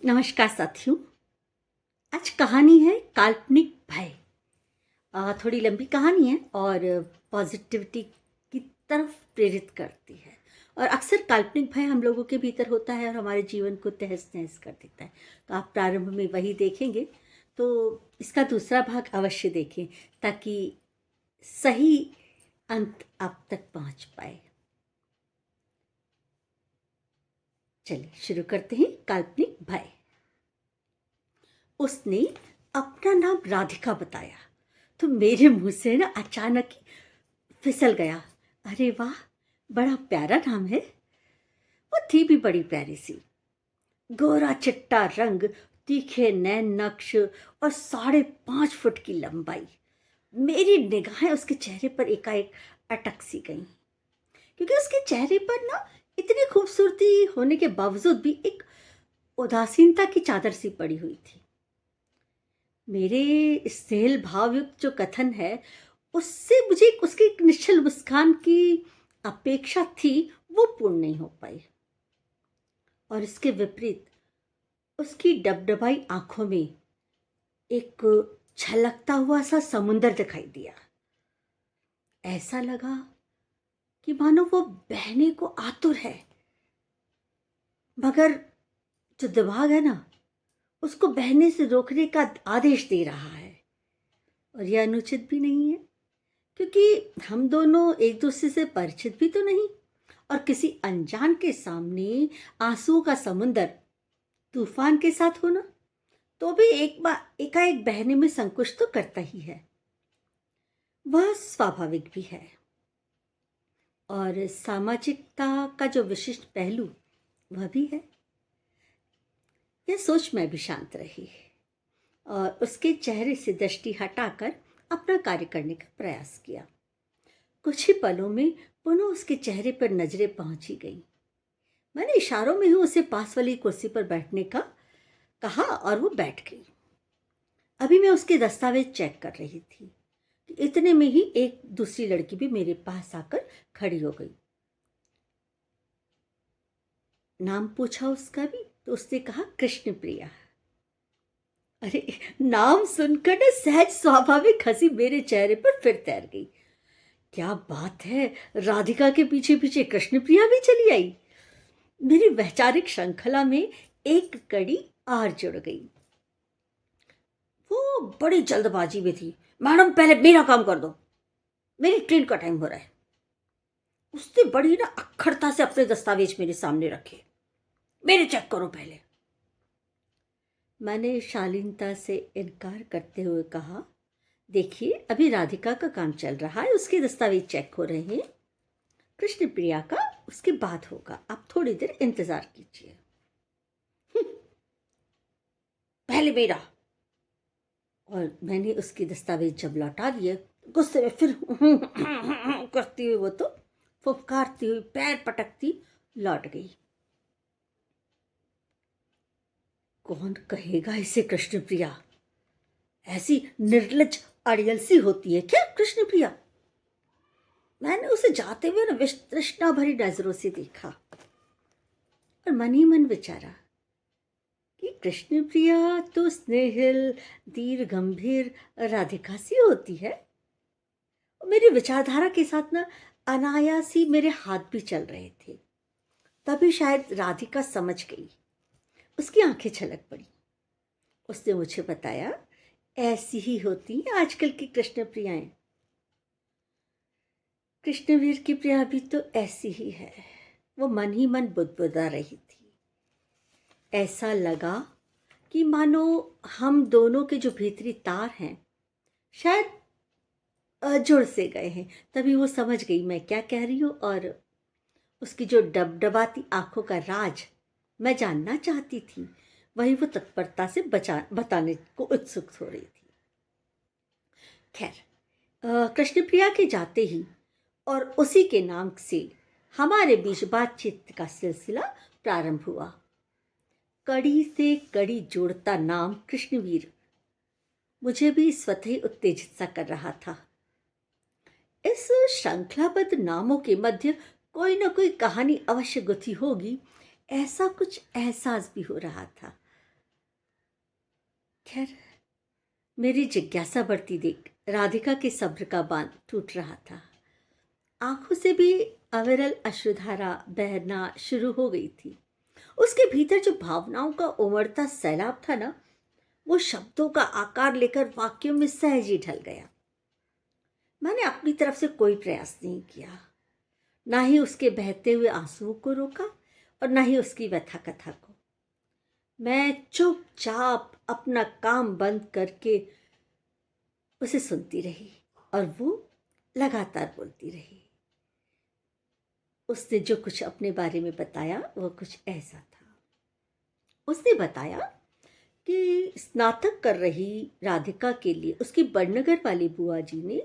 नमस्कार साथियों। आज कहानी है काल्पनिक भय। थोड़ी लंबी कहानी है और पॉजिटिविटी की तरफ प्रेरित करती है। और अक्सर काल्पनिक भय हम लोगों के भीतर होता है और हमारे जीवन को तहस नहस कर देता है। तो आप प्रारंभ में वही देखेंगे, तो इसका दूसरा भाग अवश्य देखें ताकि सही अंत आप तक पहुंच पाए। चलिए शुरू करते हैं। काल्पनिक भय। उसने अपना नाम राधिका बताया तो मेरे मुंह से ना अचानक ही फिसल गया। अरे वाह, बड़ा प्यारा नाम है। वो थी भी बड़ी प्यारी सी। गोरा चिट्टा रंग, तीखे नैन नक्श और 5.5 फुट की लंबाई। मेरी निगाहें उसके चेहरे पर एकाएक अटक सी गईं, क्योंकि उसके चेहरे पर ना इतनी खूबसूरती होने के बावजूद भी एक उदासीनता की चादर सी पड़ी हुई थी। मेरे स्नेह भावयुक्त जो कथन है उससे मुझे उसकी एक निश्चल मुस्कान की अपेक्षा थी, वो पूर्ण नहीं हो पाई। और इसके विपरीत उसकी डबडबाई आंखों में एक छलकता हुआ सा समुंदर दिखाई दिया। ऐसा लगा कि मानो वो बहने को आतुर है, मगर जो दिमाग है ना उसको बहने से रोकने का आदेश दे रहा है। और यह अनुचित भी नहीं है, क्योंकि हम दोनों एक दूसरे से परिचित भी तो नहीं। और किसी अनजान के सामने आंसुओं का समुंदर तूफान के साथ होना तो भी एक बार एकाएक बहने में संकोच तो करता ही है। वह स्वाभाविक भी है। और सामाजिकता का जो विशिष्ट पहलू वह भी है। यह सोच मैं भी शांत रही और उसके चेहरे से दृष्टि हटाकर अपना कार्य करने का प्रयास किया। कुछ ही पलों में पुनः उसके चेहरे पर नजरें पहुंची गई। मैंने इशारों में ही उसे पास वाली कुर्सी पर बैठने का कहा और वो बैठ गई। अभी मैं उसके दस्तावेज चेक कर रही थी कि इतने में ही एक दूसरी लड़की भी मेरे पास आकर खड़ी हो गई। नाम पूछा उसका भी तो उसने कहा कृष्णप्रिया। अरे, नाम सुनकर ना सहज स्वाभाविक हंसी मेरे चेहरे पर फिर तैर गई। क्या बात है, राधिका के पीछे पीछे कृष्णप्रिया भी चली आई। मेरी वैचारिक श्रृंखला में एक कड़ी और जुड़ गई। वो बड़ी जल्दबाजी में थी। मैडम, पहले मेरा काम कर दो, मेरी ट्रेन का टाइम हो रहा है। उसने बड़ी ना अक्खड़ता से अपने दस्तावेज मेरे सामने रखे। मेरे चेक करो पहले। मैंने शालीनता से इनकार करते हुए कहा, देखिए अभी राधिका का काम चल रहा है, उसके दस्तावेज चेक हो रहे हैं। कृष्णप्रिया का उसके बाद होगा, आप थोड़ी देर इंतजार कीजिए। पहले मेरा। और मैंने उसके दस्तावेज जब लौटा दिए, गुस्से में फिर करती हुई वो तो फुफकारती हुई पैर पटकती लौट गई। कौन कहेगा इसे कृष्णप्रिया? ऐसी निर्लज अड़ियल सी होती है क्या कृष्णप्रिया? मैंने उसे जाते हुए ना तृष्णा भरी नजरों से देखा और मन ही मन विचारा कि कृष्णप्रिया तो स्नेहिल धीर गंभीर राधिका सी होती है। मेरी विचारधारा के साथ ना अनायास ही मेरे हाथ भी चल रहे थे। तभी शायद राधिका समझ गई। उसकी आंखें छलक पड़ी। उसने मुझे बताया, ऐसी ही होती हैं आजकल की कृष्ण प्रियाएं। कृष्णवीर की प्रिया भी तो ऐसी ही है। वो मन ही मन बुदबुदा रही थी। ऐसा लगा कि मानो हम दोनों के जो भीतरी तार हैं शायद जुड़ से गए हैं। तभी वो समझ गई मैं क्या कह रही हूँ और उसकी जो डबडबाती आंखों का राज मैं जानना चाहती थी, वही वो तत्परता से बताने को उत्सुक हो रही थी। खैर, कृष्णप्रिया के जाते ही और उसी के नाम से हमारे बीच बातचीत का सिलसिला प्रारंभ हुआ। कड़ी से कड़ी जोड़ता नाम कृष्णवीर मुझे भी स्वतः ही उत्तेजित सा कर रहा था। इस श्रृंखलाबद्ध नामों के मध्य कोई न कोई कहानी अवश्य गुथी होगी, ऐसा कुछ एहसास भी हो रहा था। खैर, मेरी जिज्ञासा बढ़ती देख राधिका के सब्र का बांध टूट रहा था। आंखों से भी अविरल अश्रुधारा बहना शुरू हो गई थी। उसके भीतर जो भावनाओं का उमड़ता सैलाब था ना, वो शब्दों का आकार लेकर वाक्यों में सहज ही ढल गया। मैंने अपनी तरफ से कोई प्रयास नहीं किया, ना ही उसके बहते हुए आंसुओं को रोका और ना ही उसकी व्यथा कथा को। मैं चुपचाप अपना काम बंद करके उसे सुनती रही और वो लगातार बोलती रही। उसने जो कुछ अपने बारे में बताया वो कुछ ऐसा था। उसने बताया कि स्नातक कर रही राधिका के लिए उसकी बड़नगर वाली बुआ जी ने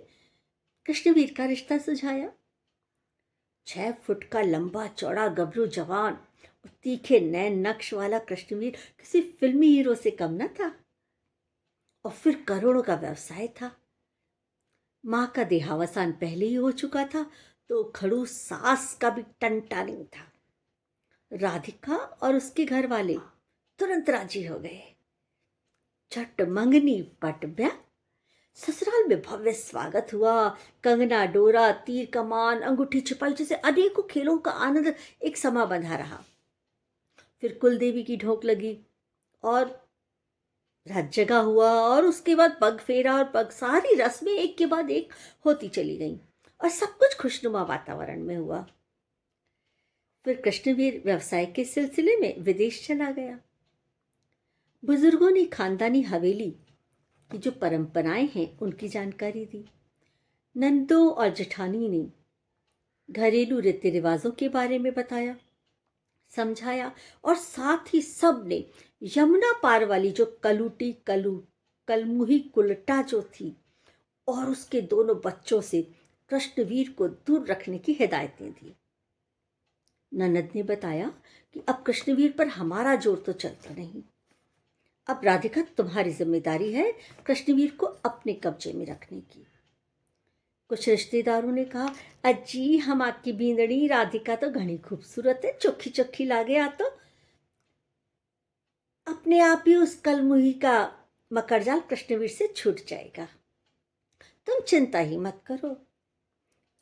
कृष्णवीर का रिश्ता सुझाया। 6 फुट का लंबा चौड़ा गबरू जवान और तीखे नैन नक्श वाला कृष्णवीर किसी फिल्मी हीरो से कम न था। और फिर करोड़ों का व्यवसाय था। माँ का देहावसान पहले ही हो चुका था, तो खड़ूस सास का भी टंटा नहीं था। राधिका और उसके घर वाले तुरंत राजी हो गए। झट मंगनी पट ब्याह। ससुराल में भव्य स्वागत हुआ। कंगना डोरा, तीर कमान, अंगूठी छुपाई जैसे अनेकों खेलों का आनंद एक समा बंधा रहा। फिर कुलदेवी की ढोक लगी और रात जगा हुआ और उसके बाद पग फेरा और पग, सारी रस्में एक के बाद एक होती चली गईं और सब कुछ खुशनुमा वातावरण में हुआ। फिर कृष्णवीर व्यवसाय के सिलसिले में विदेश चला गया। बुजुर्गों ने खानदानी हवेली की जो परंपराएं हैं उनकी जानकारी दी। नंदों और जेठानी ने घरेलू रीति रिवाजों के बारे में बताया, समझाया और साथ ही सब ने यमुना पार वाली जो कलमुही कुलटा जो थी और उसके दोनों बच्चों से कृष्णवीर को दूर रखने की हिदायतें दी। ननद ने बताया कि अब कृष्णवीर पर हमारा जोर तो चलता नहीं, अब राधिका तुम्हारी जिम्मेदारी है कृष्णवीर को अपने कब्जे में रखने की। कुछ रिश्तेदारों ने कहा, अजी हम आपकी बींदड़ी राधिका तो घनी खूबसूरत है, चोखी चोखी लागे आ तो अपने आप ही उस कलमुही का मकड़जाल कृष्णवीर से छूट जाएगा, तुम चिंता ही मत करो।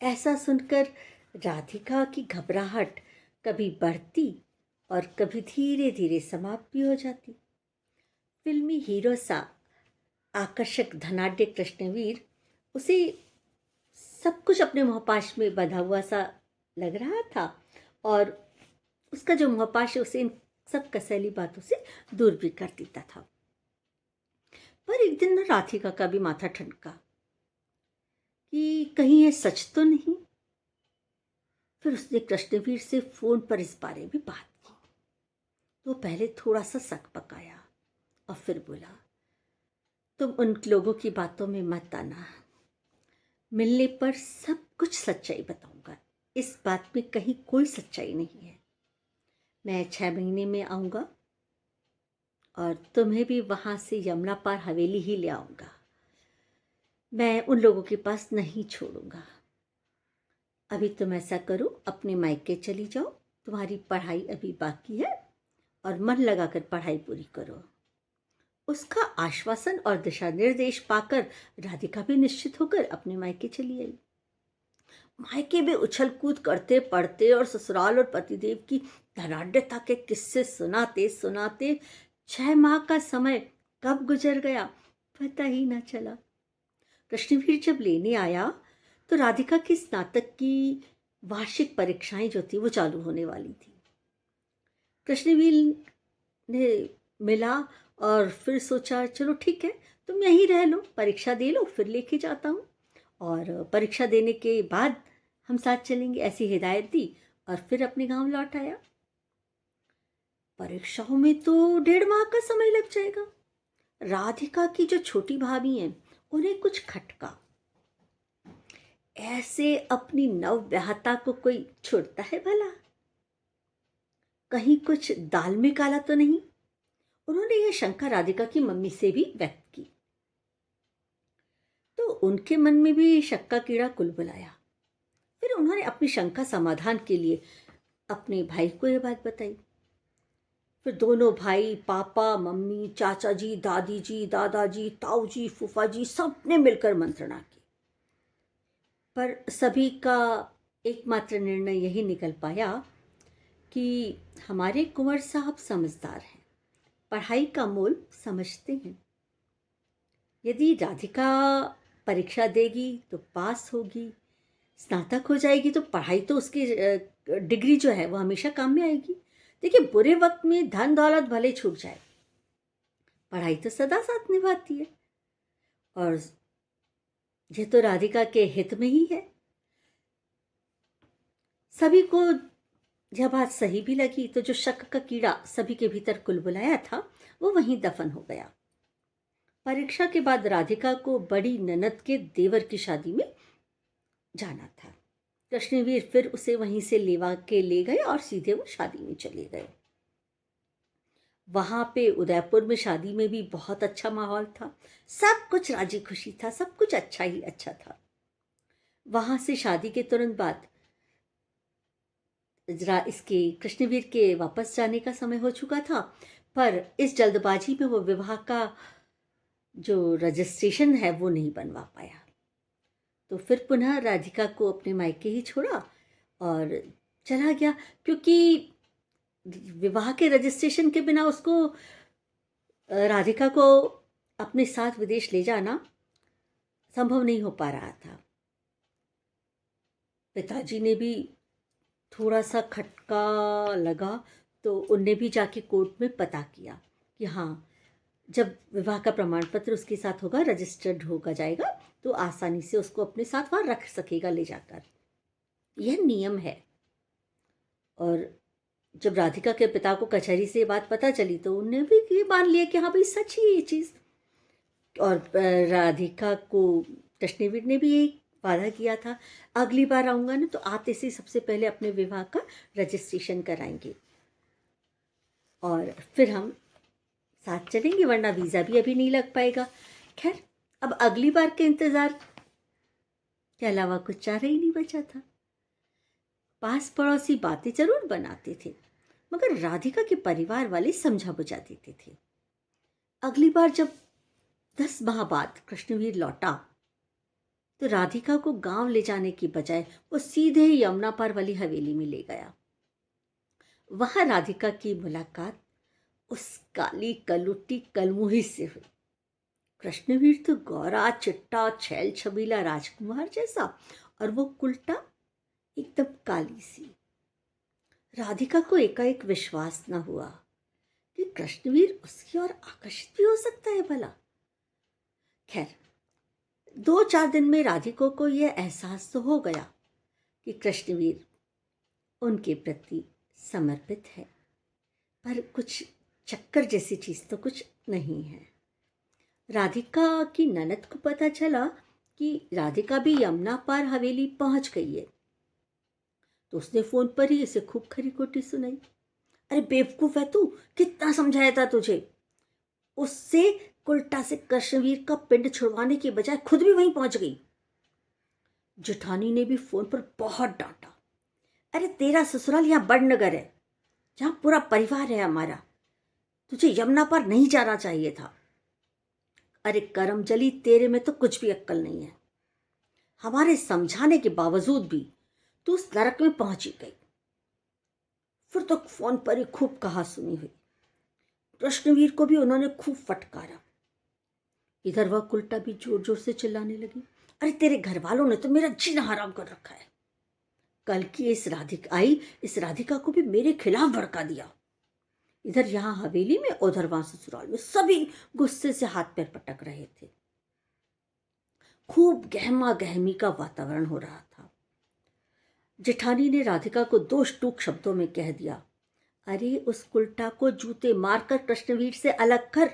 ऐसा सुनकर राधिका की घबराहट कभी बढ़ती और कभी धीरे धीरे समाप्त भी हो जाती। फिल्मी हीरो सा आकर्षक धनाढ्य कृष्णवीर उसे सब कुछ अपने मोहपाश में बंधा हुआ सा लग रहा था और उसका जो मोहपाश है उसे इन सब कसैली बातों से दूर भी कर देता था। पर एक दिन न राधिका का भी माथा ठनका कि कहीं ये सच तो नहीं। फिर उसने कृष्णवीर से फोन पर इस बारे में बात की। तो पहले थोड़ा सा शक पकाया और फिर बोला, तुम उन लोगों की बातों में मत आना, मिलने पर सब कुछ सच्चाई बताऊंगा, इस बात में कहीं कोई सच्चाई नहीं है। मैं 6 महीने में आऊँगा और तुम्हें भी वहाँ से यमुना पार हवेली ही ले आऊँगा। मैं उन लोगों के पास नहीं छोड़ूंगा। अभी तुम ऐसा करो, अपने मायके चली जाओ, तुम्हारी पढ़ाई अभी बाकी है और मन लगाकर पढ़ाई पूरी करो। उसका आश्वासन और दिशा निर्देश पाकर राधिका भी निश्चित होकर अपने मायके चली आई। मायके में उछल कूद करते पढ़ते और ससुराल और पतिदेव की धनाढ्यता के किस्से सुनाते सुनाते 6 माह का समय कब गुजर गया पता ही ना चला। कृष्णवीर जब लेने आया तो राधिका की स्नातक की वार्षिक परीक्षाएं जो थी वो चालू होने वाली थी। कृष्णवीर ने मिला और फिर सोचा, चलो ठीक है, तुम यहीं रह लो, परीक्षा दे लो, फिर लेके जाता हूँ और परीक्षा देने के बाद हम साथ चलेंगे, ऐसी हिदायत दी और फिर अपने गांव लौट आया। परीक्षाओं में तो 1.5 माह का समय लग जाएगा। राधिका की जो छोटी भाभी हैं उन्हें कुछ खटका, ऐसे अपनी नवविवाहिता को कोई छोड़ता है भला? कहीं कुछ दाल में काला तो नहीं? उन्होंने यह शंका राधिका की मम्मी से भी व्यक्त की। तो उनके मन में भी शक का कीड़ा कुलबुलाया। फिर उन्होंने अपनी शंका समाधान के लिए अपने भाई को यह बात बताई। फिर दोनों भाई, पापा मम्मी, चाचा जी, दादी जी, दादाजी, ताऊ जी, फूफा जी, सब ने मिलकर मंत्रणा की। पर सभी का एकमात्र निर्णय यही निकल पाया कि हमारे कुंवर साहब समझदार हैं, पढ़ाई का मोल समझते हैं। यदि राधिका परीक्षा देगी तो पास होगी, स्नातक हो जाएगी तो पढ़ाई तो उसकी डिग्री जो है वो हमेशा काम में आएगी। देखिए, बुरे वक्त में धन दौलत भले छूट जाए, पढ़ाई तो सदा साथ निभाती है। और ये तो राधिका के हित में ही है। सभी को यह बात सही भी लगी, तो जो शक का कीड़ा सभी के भीतर कुलबुलाया था वो वहीं दफन हो गया। परीक्षा के बाद राधिका को बड़ी ननद के देवर की शादी में जाना था। कृष्णवीर फिर उसे वहीं से लेवा के ले गए और सीधे वो शादी में चले गए। वहां पे उदयपुर में शादी में भी बहुत अच्छा माहौल था, सब कुछ राजी खुशी था, सब कुछ अच्छा ही अच्छा था। वहां से शादी के तुरंत बाद इसके कृष्णवीर के वापस जाने का समय हो चुका था, पर इस जल्दबाजी में वो विवाह का जो रजिस्ट्रेशन है वो नहीं बनवा पाया। तो फिर पुनः राधिका को अपने मायके ही छोड़ा और चला गया, क्योंकि विवाह के रजिस्ट्रेशन के बिना उसको राधिका को अपने साथ विदेश ले जाना संभव नहीं हो पा रहा था। पिताजी ने भी थोड़ा सा खटका लगा, तो उनने भी जाके कोर्ट में पता किया कि हाँ, जब विवाह का प्रमाण पत्र उसके साथ होगा, रजिस्टर्ड होगा जाएगा, तो आसानी से उसको अपने साथ वहाँ रख सकेगा ले जाकर। यह नियम है। और जब राधिका के पिता को कचहरी से ये बात पता चली तो उन्होंने भी ये मान लिया कि हाँ भाई सच ही ये चीज़। और राधिका को कृष्णवीर ने भी यही वादा किया था, अगली बार आऊँगा ना तो आते से सबसे पहले अपने विवाह का रजिस्ट्रेशन कराएंगे और फिर हम साथ चलेंगे, वरना वीज़ा भी अभी नहीं लग पाएगा। खैर, अब अगली बार के इंतज़ार के अलावा कुछ चारा ही नहीं बचा था। पास पड़ोसी बातें जरूर बनाते थे, मगर राधिका के परिवार वाले समझा बुझा देते थे। अगली बार जब 10 माह बाद कृष्णवीर लौटा तो राधिका को गांव ले जाने की बजाय वो सीधे यमुना पार वाली हवेली में ले गया। वहां राधिका की मुलाकात उस काली कलुटी कलमुही से हुई। कृष्णवीर तो गौरा चिट्टा छैल छबीला राजकुमार जैसा, और वो कुल्टा एकदम काली सी। राधिका को एकाएक विश्वास न हुआ कि कृष्णवीर उसकी ओर आकर्षित भी हो सकता है भला। खैर, 2-4 दिन में राधिका को यह एहसास तो हो गया कि कृष्णवीर उनके प्रति समर्पित है, पर कुछ चक्कर जैसी चीज तो कुछ नहीं है। राधिका की ननद को पता चला कि राधिका भी यमुना पार हवेली पहुंच गई है, तो उसने फोन पर ही इसे खूब खरी खोटी सुनाई। अरे बेवकूफ है तू, कितना समझाया था तुझे। उससे कुल्टा से कृष्णवीर का पिंड छुड़वाने के बजाय खुद भी वहीं पहुंच गई। जेठानी ने भी फोन पर बहुत डांटा। अरे तेरा ससुराल यहाँ बड़नगर है, जहाँ पूरा परिवार है हमारा, तुझे यमुना पार नहीं जाना चाहिए था। अरे करमजली, तेरे में तो कुछ भी अक्ल नहीं है। हमारे समझाने के बावजूद भी तू उस नरक में पहुंची गई। फिर तो फोन पर ही खूब कहा सुनी हुई। कृष्णवीर को भी उन्होंने खूब फटकारा। इधर वह उल्टा भी जोर जोर से चिल्लाने लगी। अरे तेरे घर वालों ने तो मेरा जीना हराम कर रखा है। कल की इस राधिका को भी मेरे खिलाफ भड़का दिया। इधर यहाँ हवेली में, उधर वहां ससुराल में, सभी गुस्से से हाथ पैर पटक रहे थे। खूब गहमा गहमी का वातावरण हो रहा था। जेठानी ने राधिका को 2 टूक शब्दों में कह दिया, अरे उस उल्टा को जूते मारकर कृष्णवीर से अलग कर,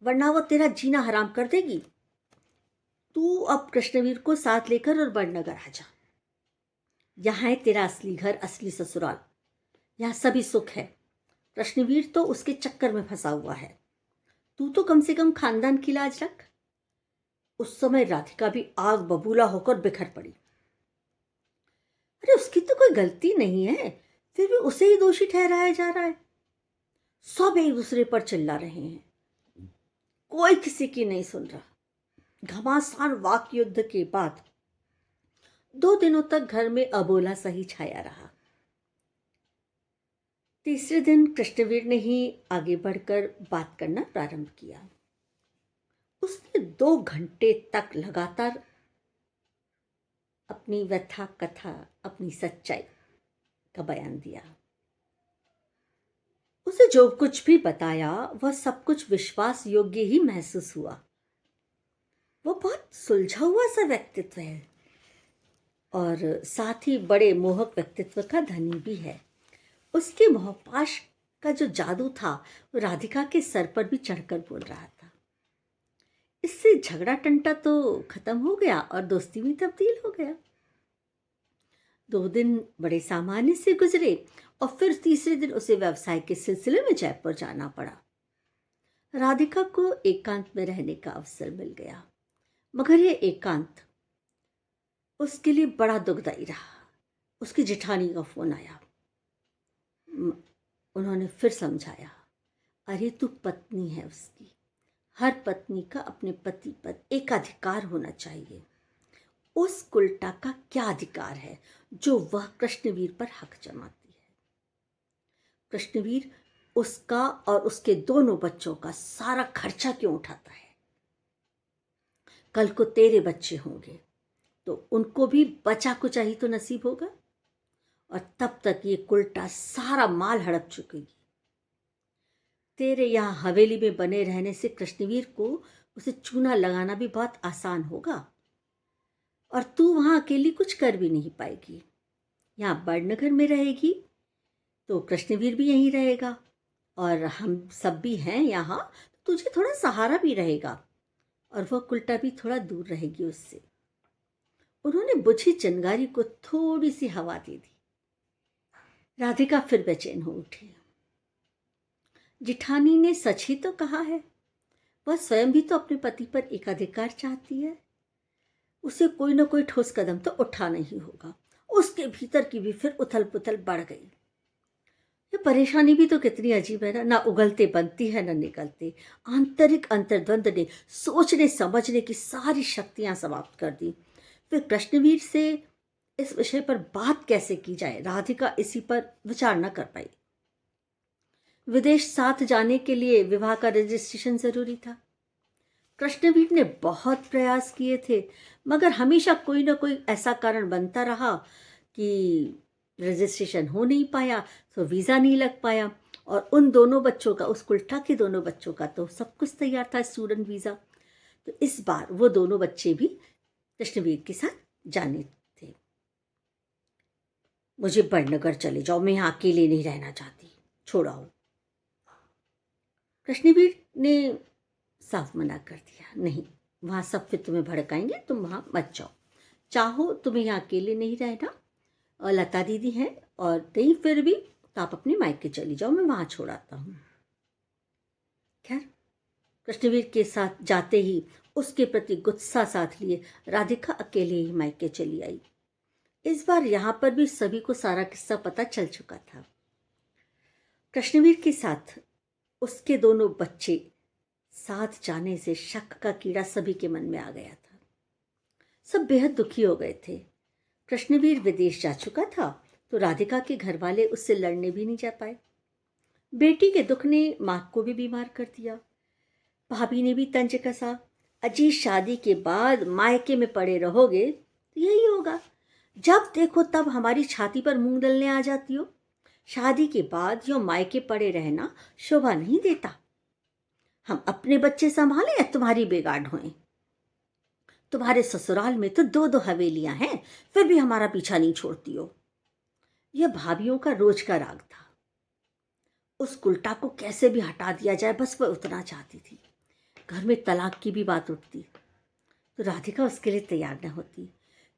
वरना वो तेरा जीना हराम कर देगी। तू अब कृष्णवीर को साथ लेकर और बड़नगर आ जा। यहाँ है तेरा असली घर, असली ससुराल, यहाँ सभी सुख है। कृष्णवीर तो उसके चक्कर में फंसा हुआ है, तू तो कम से कम खानदान की लाज रख। उस समय राधिका भी आग बबूला होकर बिखर पड़ी। अरे उसकी तो कोई गलती नहीं है, फिर भी उसे ही दोषी ठहराया जा रहा है। सब एक दूसरे पर चिल्ला रहे हैं, कोई किसी की नहीं सुन रहा। घमासान वाक युद्ध के बाद 2 दिनों तक घर में अबोला सा ही छाया रहा। तीसरे दिन कृष्णवीर ने ही आगे बढ़कर बात करना प्रारंभ किया। उसने 2 घंटे तक लगातार अपनी व्यथा कथा, अपनी सच्चाई का बयान दिया। उसे जो कुछ भी बताया वह सब कुछ विश्वास योग्य ही महसूस हुआ। वो बहुत सुलझा हुआ सा व्यक्तित्व है और साथ ही बड़े मोहक व्यक्तित्व का धनी भी है। उसके मोहपाश का जो जादू था वो राधिका के सर पर भी चढ़कर बोल रहा था। इससे झगड़ा टंटा तो खत्म हो गया और दोस्ती में तब्दील हो गया। 2 दिन बड़े सामान्य से गुजरे और फिर तीसरे दिन उसे व्यवसाय के सिलसिले में जयपुर जाना पड़ा। राधिका को एकांत में रहने का अवसर मिल गया, मगर यह एकांत उसके लिए बड़ा दुखदायी रहा। उसकी जेठानी का फोन आया। उन्होंने फिर समझाया, अरे तू पत्नी है उसकी, हर पत्नी का अपने पति पर एकाधिकार होना चाहिए। उस कुलटा का क्या अधिकार है जो वह कृष्णवीर पर हक जमाती है? कृष्णवीर उसका और उसके दोनों बच्चों का सारा खर्चा क्यों उठाता है? कल को तेरे बच्चे होंगे तो उनको भी बचा कुचा ही तो नसीब होगा, और तब तक ये कुलटा सारा माल हड़प चुकेगी। तेरे यहाँ हवेली में बने रहने से कृष्णवीर को उसे चूना लगाना भी बहुत आसान होगा, और तू वहाँ अकेली कुछ कर भी नहीं पाएगी। यहाँ बड़नगर में रहेगी तो कृष्णवीर भी यहीं रहेगा और हम सब भी हैं यहाँ, तो तुझे थोड़ा सहारा भी रहेगा और वह कुलटा भी थोड़ा दूर रहेगी उससे। उन्होंने बुझी चिंगारी को थोड़ी सी हवा दे दी। राधिका फिर बेचैन हो उठी। जिठानी ने सच ही तो कहा है, वह स्वयं भी तो अपने पति पर एकाधिकार चाहती है। उसे कोई ना कोई ठोस कदम तो उठाना ही होगा। उसके भीतर की भी फिर उथल पुथल बढ़ गई। ये परेशानी भी तो कितनी अजीब है ना उगलते बनती है ना निकलते। आंतरिक अंतर्द्वंद ने सोचने समझने की सारी शक्तियां समाप्त कर दी। फिर कृष्णवीर से इस विषय पर बात कैसे की जाए? राधिका इसी पर विचार न कर पाई। विदेश साथ जाने के लिए विवाह का रजिस्ट्रेशन जरूरी था। कृष्णवीर ने बहुत प्रयास किए थे, मगर हमेशा कोई ना कोई ऐसा कारण बनता रहा कि रजिस्ट्रेशन हो नहीं पाया, तो वीज़ा नहीं लग पाया। और उन दोनों बच्चों का, उस कुल्ठा के दोनों बच्चों का तो सब कुछ तैयार था, स्टूडेंट वीज़ा। तो इस बार वो दोनों बच्चे भी कृष्णवीर के साथ जाने थे। मुझे बड़नगर चले जाओ, मैं यहाँ अकेले नहीं रहना चाहती, छोड़ाओ। कृष्णवीर ने साफ मना कर दिया, नहीं, वहाँ सब फिर तुम्हें भड़काएंगे, तुम वहाँ मत जाओ। चाहो तुम्हें यहाँ अकेले नहीं रहना, और लता दीदी हैं, और नहीं फिर भी तो आप अपने मायके चली जाओ, मैं वहाँ छोड़ आता हूँ। खैर, कृष्णवीर के साथ जाते ही उसके प्रति गुस्सा साथ लिए राधिका अकेले ही मायके चली आई। इस बार यहाँ पर भी सभी को सारा किस्सा पता चल चुका था। कृष्णवीर के साथ उसके दोनों बच्चे साथ जाने से शक का कीड़ा सभी के मन में आ गया था। सब बेहद दुखी हो गए थे। कृष्णवीर विदेश जा चुका था तो राधिका के घर वाले उससे लड़ने भी नहीं जा पाए। बेटी के दुख ने माँ को भी बीमार कर दिया। भाभी ने भी तंज कसा, अजी शादी के बाद मायके में पड़े रहोगे तो यही होगा, जब देखो तब हमारी छाती पर मूंग दलने आ जाती हो। शादी के बाद यो मायके पड़े रहना शोभा नहीं देता। हम अपने बच्चे संभालें या तुम्हारी बेगाड़ होएं? तुम्हारे ससुराल में तो 2-2 हवेलियां हैं, फिर भी हमारा पीछा नहीं छोड़ती हो। यह भाभियों का रोज का राग था। उस कुल्टा को कैसे भी हटा दिया जाए, बस वह उतना चाहती थी। घर में तलाक की भी बात उठती तो राधिका उसके लिए तैयार न होती,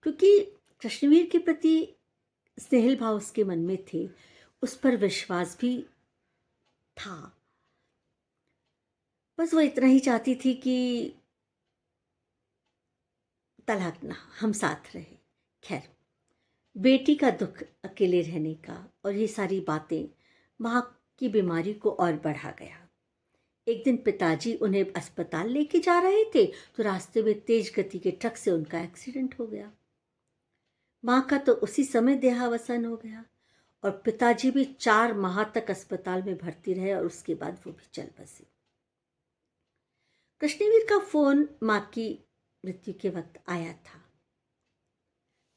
क्योंकि कृष्णवीर के प्रति स्नेहिल भाव उसके मन में थे, उस पर विश्वास भी था। बस वो इतना ही चाहती थी कि तलाक ना, हम साथ रहे। खैर, बेटी का दुख, अकेले रहने का और ये सारी बातें माँ की बीमारी को और बढ़ा गया। एक दिन पिताजी उन्हें अस्पताल लेके जा रहे थे तो रास्ते में तेज गति के ट्रक से उनका एक्सीडेंट हो गया। माँ का तो उसी समय देहावसान हो गया और पिताजी भी 4 माह तक अस्पताल में भर्ती रहे और उसके बाद वो भी चल बसे। कृष्णवीर का फोन माँ की मृत्यु के वक्त आया था,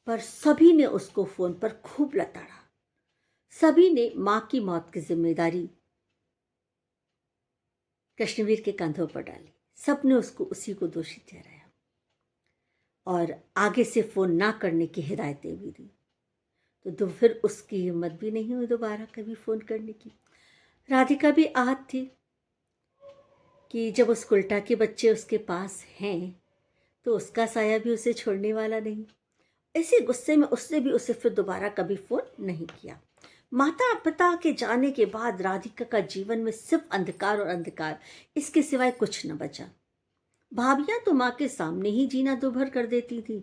पर सभी ने उसको फोन पर खूब लताड़ा। सभी ने माँ की मौत की जिम्मेदारी कृष्णवीर के कंधों पर डाली। सबने उसको उसी को दोषी ठहराया और आगे से फोन ना करने की हिदायतें भी दी। तो फिर उसकी हिम्मत भी नहीं हुई दोबारा कभी फोन करने की। राधिका भी आहत थी कि जब उस उल्टा के बच्चे उसके पास हैं तो उसका साया भी उसे छोड़ने वाला नहीं। इसी गुस्से में उसने भी उसे फिर दोबारा कभी फोन नहीं किया। माता पिता के जाने के बाद राधिका का जीवन में सिर्फ अंधकार और अंधकार, इसके सिवाय कुछ न बचा। भाभियां तो माँ के सामने ही जीना दूभर कर देती थी,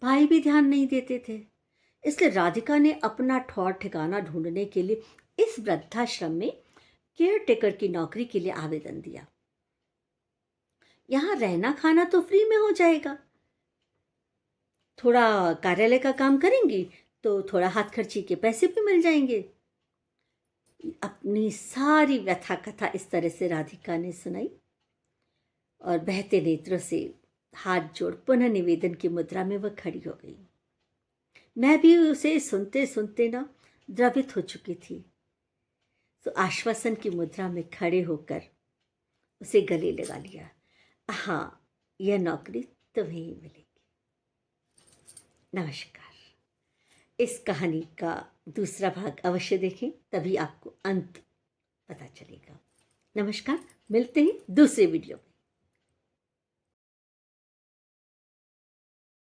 भाई भी ध्यान नहीं देते थे। इसलिए राधिका ने अपना ठौर ठिकाना ढूंढने के लिए इस वृद्धाश्रम में केयर टेकर की नौकरी के लिए आवेदन दिया। यहाँ रहना खाना तो फ्री में हो जाएगा, थोड़ा कार्यालय का काम करेंगी तो थोड़ा हाथ खर्ची के पैसे भी मिल जाएंगे। अपनी सारी व्यथा कथा इस तरह से राधिका ने सुनाई और बहते नेत्रों से हाथ जोड़ पुनः निवेदन की मुद्रा में वह खड़ी हो गई। मैं भी उसे सुनते सुनते ना द्रवित हो चुकी थी, तो आश्वासन की मुद्रा में खड़े होकर उसे गले लगा लिया। हाँ, यह नौकरी तुम्हें ही मिलेगी। नमस्कार। इस कहानी का दूसरा भाग अवश्य देखें, तभी आपको अंत पता चलेगा। नमस्कार, मिलते हैं दूसरे वीडियो।